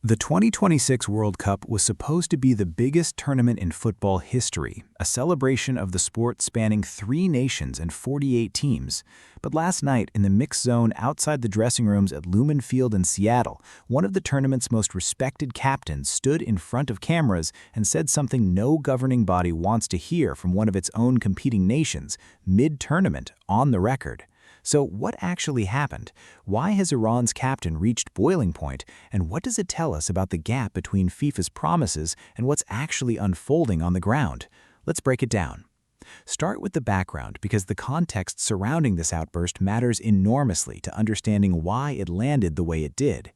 The 2026 World Cup was supposed to be the biggest tournament in football history, a celebration of the sport spanning 3 nations and 48 teams. But last night, in the mixed zone outside the dressing rooms at Lumen Field in Seattle, one of the tournament's most respected captains stood in front of cameras and said something no governing body wants to hear from one of its own competing nations, mid-tournament, on the record. So what actually happened? Why has Iran's captain reached boiling point? And what does it tell us about the gap between FIFA's promises and what's actually unfolding on the ground? Let's break it down. Start with the background because the context surrounding this outburst matters enormously to understanding why it landed the way it did.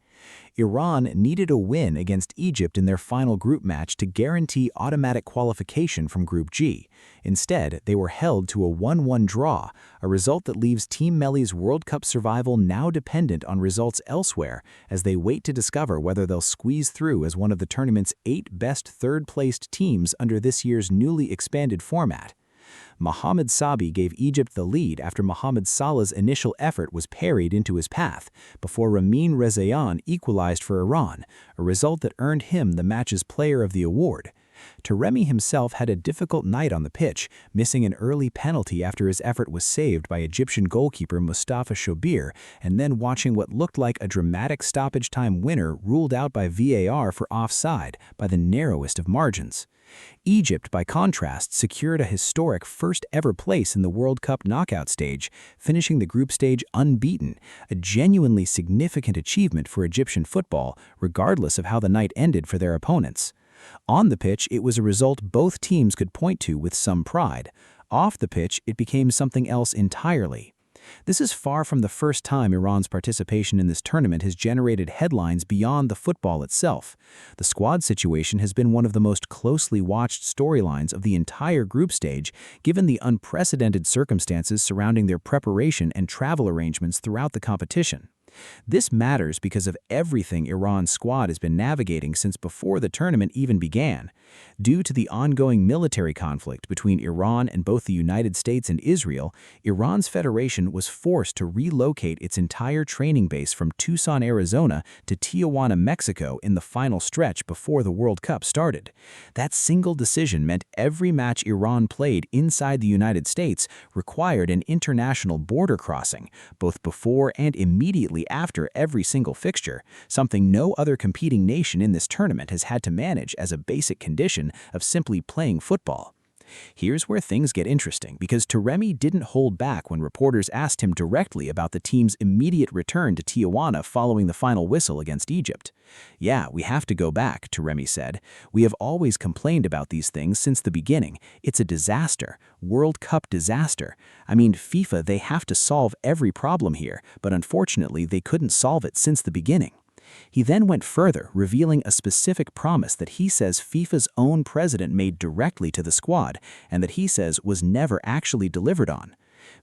Iran needed a win against Egypt in their final group match to guarantee automatic qualification from Group G. Instead, they were held to a 1-1 draw, a result that leaves Team Melli's World Cup survival now dependent on results elsewhere as they wait to discover whether they'll squeeze through as one of the tournament's 8 best third-placed teams under this year's newly expanded format. Mohamed Sabi gave Egypt the lead after Mohamed Salah's initial effort was parried into his path, before Ramin Rezaeian equalized for Iran, a result that earned him the match's Player of the Award. Taremi himself had a difficult night on the pitch, missing an early penalty after his effort was saved by Egyptian goalkeeper Mustafa Shobir, and then watching what looked like a dramatic stoppage time winner ruled out by VAR for offside by the narrowest of margins. Egypt, by contrast, secured a historic first-ever place in the World Cup knockout stage, finishing the group stage unbeaten, a genuinely significant achievement for Egyptian football, regardless of how the night ended for their opponents. On the pitch, it was a result both teams could point to with some pride. Off the pitch, it became something else entirely. This is far from the first time Iran's participation in this tournament has generated headlines beyond the football itself. The squad situation has been one of the most closely watched storylines of the entire group stage, given the unprecedented circumstances surrounding their preparation and travel arrangements throughout the competition. This matters because of everything Iran's squad has been navigating since before the tournament even began. Due to the ongoing military conflict between Iran and both the United States and Israel, Iran's federation was forced to relocate its entire training base from Tucson, Arizona to Tijuana, Mexico in the final stretch before the World Cup started. That single decision meant every match Iran played inside the United States required an international border crossing, both before and immediately after every single fixture, something no other competing nation in this tournament has had to manage as a basic condition of simply playing football. Here's where things get interesting because Taremi didn't hold back when reporters asked him directly about the team's immediate return to Tijuana following the final whistle against Egypt. "Yeah, we have to go back," Taremi said. "We have always complained about these things since the beginning. It's a disaster. World Cup disaster. I mean, FIFA, they have to solve every problem here, but unfortunately they couldn't solve it since the beginning." He then went further, revealing a specific promise that he says FIFA's own president made directly to the squad and that he says was never actually delivered on.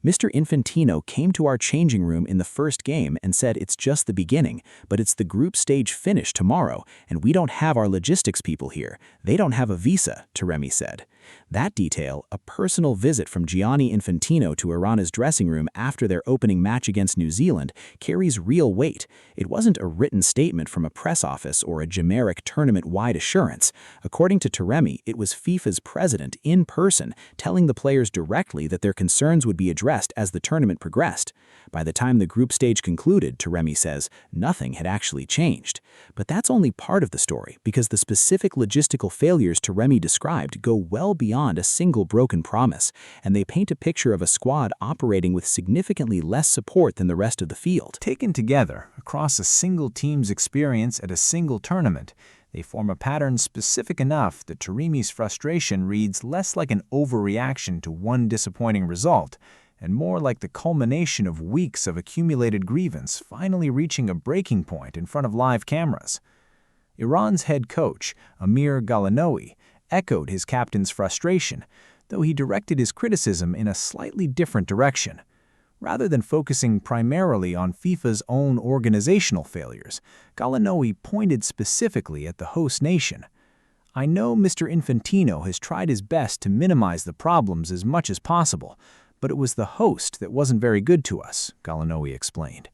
"Mr. Infantino came to our changing room in the first game and said it's just the beginning, but it's the group stage finish tomorrow, and we don't have our logistics people here. They don't have a visa," Taremi said. That detail, a personal visit from Gianni Infantino to Iran's dressing room after their opening match against New Zealand, carries real weight. It wasn't a written statement from a press office or a generic tournament-wide assurance. According to Taremi, it was FIFA's president in person telling the players directly that their concerns would be addressed as the tournament progressed. By the time the group stage concluded, Taremi says, nothing had actually changed. But that's only part of the story because the specific logistical failures Taremi described go well beyond a single broken promise, and they paint a picture of a squad operating with significantly less support than the rest of the field. Taken together, across a single team's experience at a single tournament, they form a pattern specific enough that Taremi's frustration reads less like an overreaction to one disappointing result, and more like the culmination of weeks of accumulated grievance finally reaching a breaking point in front of live cameras. Iran's head coach, Amir Galanoui, echoed his captain's frustration, though he directed his criticism in a slightly different direction. Rather than focusing primarily on FIFA's own organizational failures, Galanoui pointed specifically at the host nation. "I know Mr. Infantino has tried his best to minimize the problems as much as possible, but it was the host that wasn't very good to us," Galanoui explained.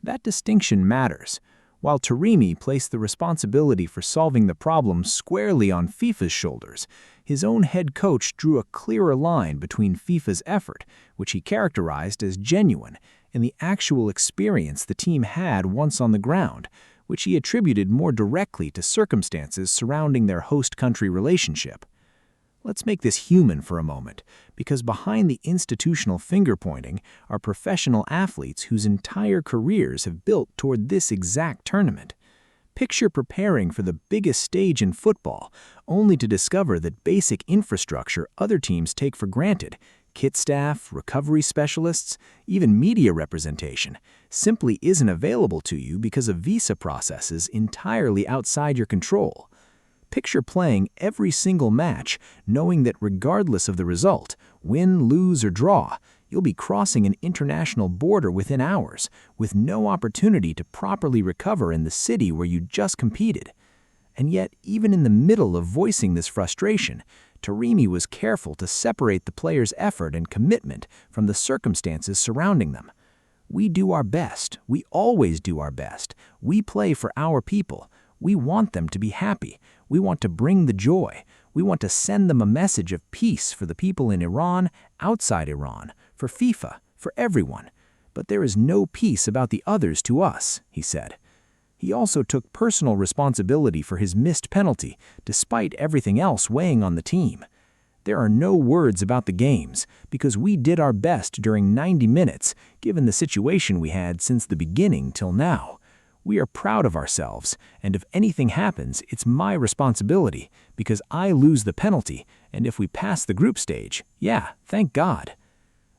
That distinction matters. while Taremi placed the responsibility for solving the problem squarely on FIFA's shoulders. His own head coach drew a clearer line between FIFA's effort, which he characterized as genuine, and the actual experience the team had once on the ground, which he attributed more directly to circumstances surrounding their host country relationship. Let's make this human for a moment, because behind the institutional finger-pointing are professional athletes whose entire careers have built toward this exact tournament. Picture preparing for the biggest stage in football, only to discover that basic infrastructure other teams take for granted, kit staff, recovery specialists, even media representation, simply isn't available to you because of visa processes entirely outside your control. Picture playing every single match, knowing that regardless of the result, win, lose, or draw, you'll be crossing an international border within hours, with no opportunity to properly recover in the city where you just competed. And yet, even in the middle of voicing this frustration, Taremi was careful to separate the players' effort and commitment from the circumstances surrounding them. We do our best. We always do our best. We play for our people. We want them to be happy. We want to bring the joy. We want to send them a message of peace for the people in Iran, outside Iran, for FIFA, for everyone. But there is no peace about the others to us, he said. He also took personal responsibility for his missed penalty, despite everything else weighing on the team. There are no words about the games, because we did our best during 90 minutes, given the situation we had since the beginning till now. We are proud of ourselves, and if anything happens, it's my responsibility, because I lose the penalty, and if we pass the group stage, yeah, thank God.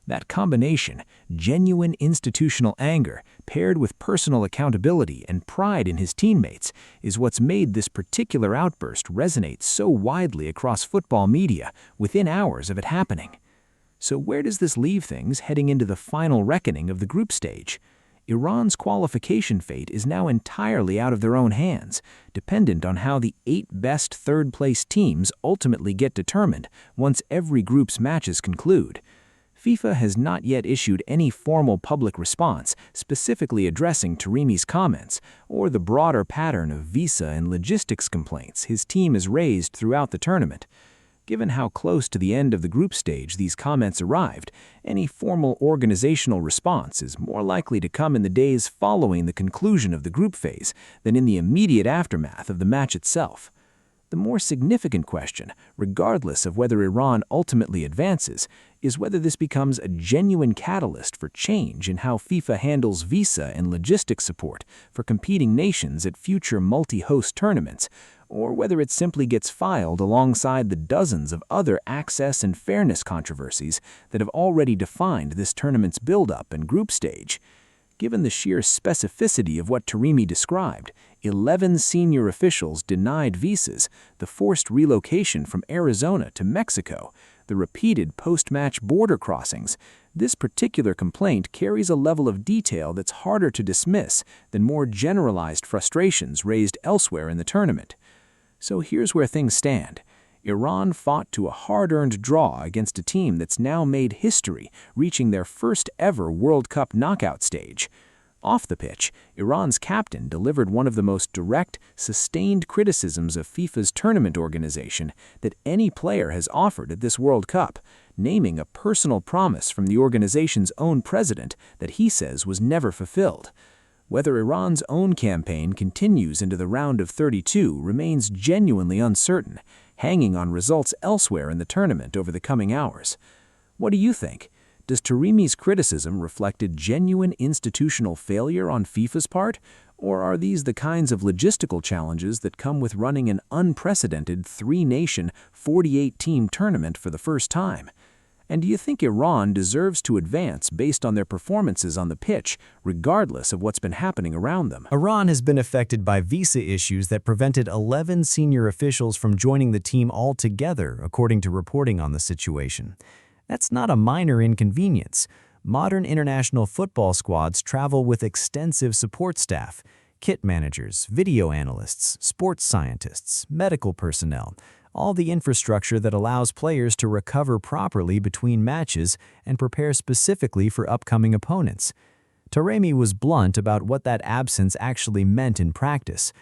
That combination, genuine institutional anger, paired with personal accountability and pride in his teammates, is what's made this particular outburst resonate so widely across football media within hours of it happening. So where does this leave things heading into the final reckoning of the group stage? Iran's qualification fate is now entirely out of their own hands, dependent on how the 8 best third-place teams ultimately get determined once every group's matches conclude. FIFA has not yet issued any formal public response specifically addressing Taremi's comments or the broader pattern of visa and logistics complaints his team has raised throughout the tournament. Given how close to the end of the group stage these comments arrived, any formal organizational response is more likely to come in the days following the conclusion of the group phase than in the immediate aftermath of the match itself. The more significant question, regardless of whether Iran ultimately advances, is whether this becomes a genuine catalyst for change in how FIFA handles visa and logistics support for competing nations at future multi-host tournaments, or whether it simply gets filed alongside the dozens of other access and fairness controversies that have already defined this tournament's build-up and group stage. Given the sheer specificity of what Taremi described, 11 senior officials denied visas, the forced relocation from Arizona to Mexico, the repeated post-match border crossings, this particular complaint carries a level of detail that's harder to dismiss than more generalized frustrations raised elsewhere in the tournament. So here's where things stand. Iran fought to a hard-earned draw against a team that's now made history, reaching their first ever World Cup knockout stage. Off the pitch, Iran's captain delivered one of the most direct, sustained criticisms of FIFA's tournament organization that any player has offered at this World Cup, naming a personal promise from the organization's own president that he says was never fulfilled. Whether Iran's own campaign continues into the round of 32 remains genuinely uncertain, hanging on results elsewhere in the tournament over the coming hours. What do you think? Does Taremi's criticism reflect a genuine institutional failure on FIFA's part, or are these the kinds of logistical challenges that come with running an unprecedented 3-nation, 48-team tournament for the first time? And do you think Iran deserves to advance based on their performances on the pitch, regardless of what's been happening around them? Iran has been affected by visa issues that prevented 11 senior officials from joining the team altogether, according to reporting on the situation. That's not a minor inconvenience. Modern international football squads travel with extensive support staff, kit managers, video analysts, sports scientists, medical personnel, all the infrastructure that allows players to recover properly between matches and prepare specifically for upcoming opponents. Taremi was blunt about what that absence actually meant in practice.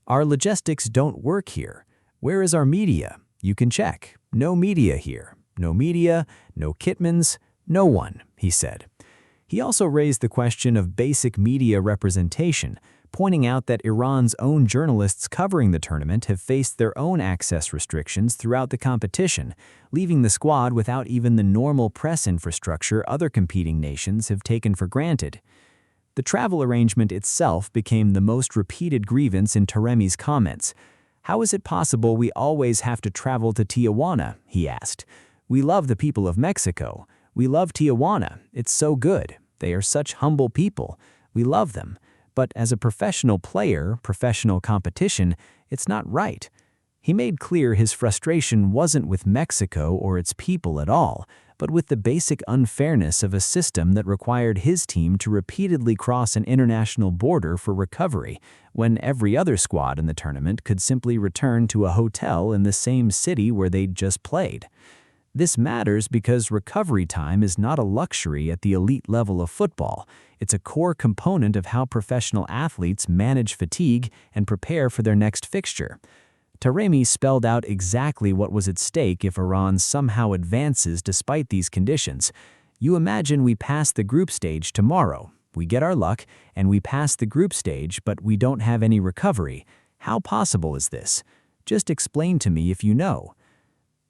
"Our logistics don't work here. Where is our media? You can check. No media here. No media, no kitmans, no one," he said. He also raised the question of basic media representation, pointing out that Iran's own journalists covering the tournament have faced their own access restrictions throughout the competition, leaving the squad without even the normal press infrastructure other competing nations have taken for granted. The travel arrangement itself became the most repeated grievance in Taremi's comments. "How is it possible we always have to travel to Tijuana?" he asked. "We love the people of Mexico. We love Tijuana. It's so good. They are such humble people. We love them. But as a professional player, professional competition, it's not right." He made clear his frustration wasn't with Mexico or its people at all, but with the basic unfairness of a system that required his team to repeatedly cross an international border for recovery, when every other squad in the tournament could simply return to a hotel in the same city where they'd just played. This matters because recovery time is not a luxury at the elite level of football. It's a core component of how professional athletes manage fatigue and prepare for their next fixture. Taremi spelled out exactly what was at stake if Iran somehow advances despite these conditions. "You imagine we pass the group stage tomorrow. We get our luck, and we pass the group stage, but we don't have any recovery. How possible is this? Just explain to me if you know."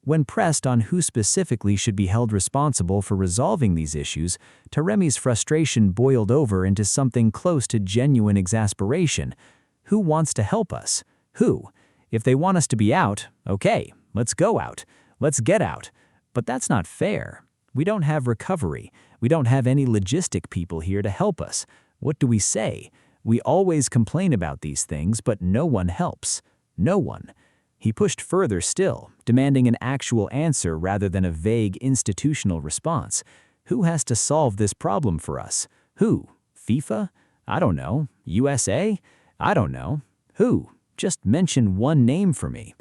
When pressed on who specifically should be held responsible for resolving these issues, Taremi's frustration boiled over into something close to genuine exasperation. Who wants to help us? Who? If they want us to be out, okay, let's go out. Let's get out. But that's not fair. We don't have recovery. We don't have any logistic people here to help us. What do we say? We always complain about these things, but no one helps. No one. He pushed further still, demanding an actual answer rather than a vague institutional response. Who has to solve this problem for us? Who? FIFA? I don't know. USA? I don't know. Who? Just mention one name for me.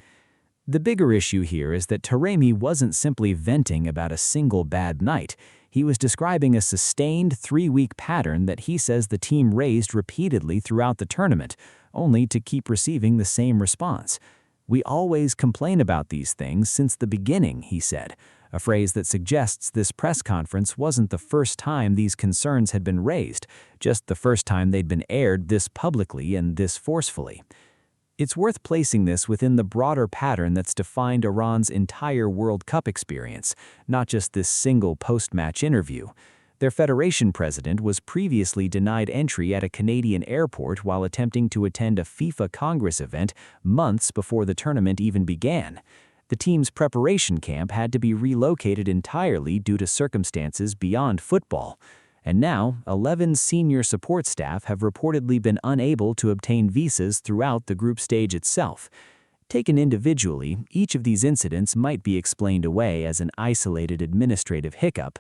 The bigger issue here is that Taremi wasn't simply venting about a single bad night. He was describing a sustained 3-week pattern that he says the team raised repeatedly throughout the tournament, only to keep receiving the same response. "We always complain about these things since the beginning," he said, a phrase that suggests this press conference wasn't the first time these concerns had been raised, just the first time they'd been aired this publicly and this forcefully. It's worth placing this within the broader pattern that's defined Iran's entire World Cup experience, not just this single post-match interview. Their federation president was previously denied entry at a Canadian airport while attempting to attend a FIFA Congress event months before the tournament even began. The team's preparation camp had to be relocated entirely due to circumstances beyond football. And now, 11 senior support staff have reportedly been unable to obtain visas throughout the group stage itself. Taken individually, each of these incidents might be explained away as an isolated administrative hiccup,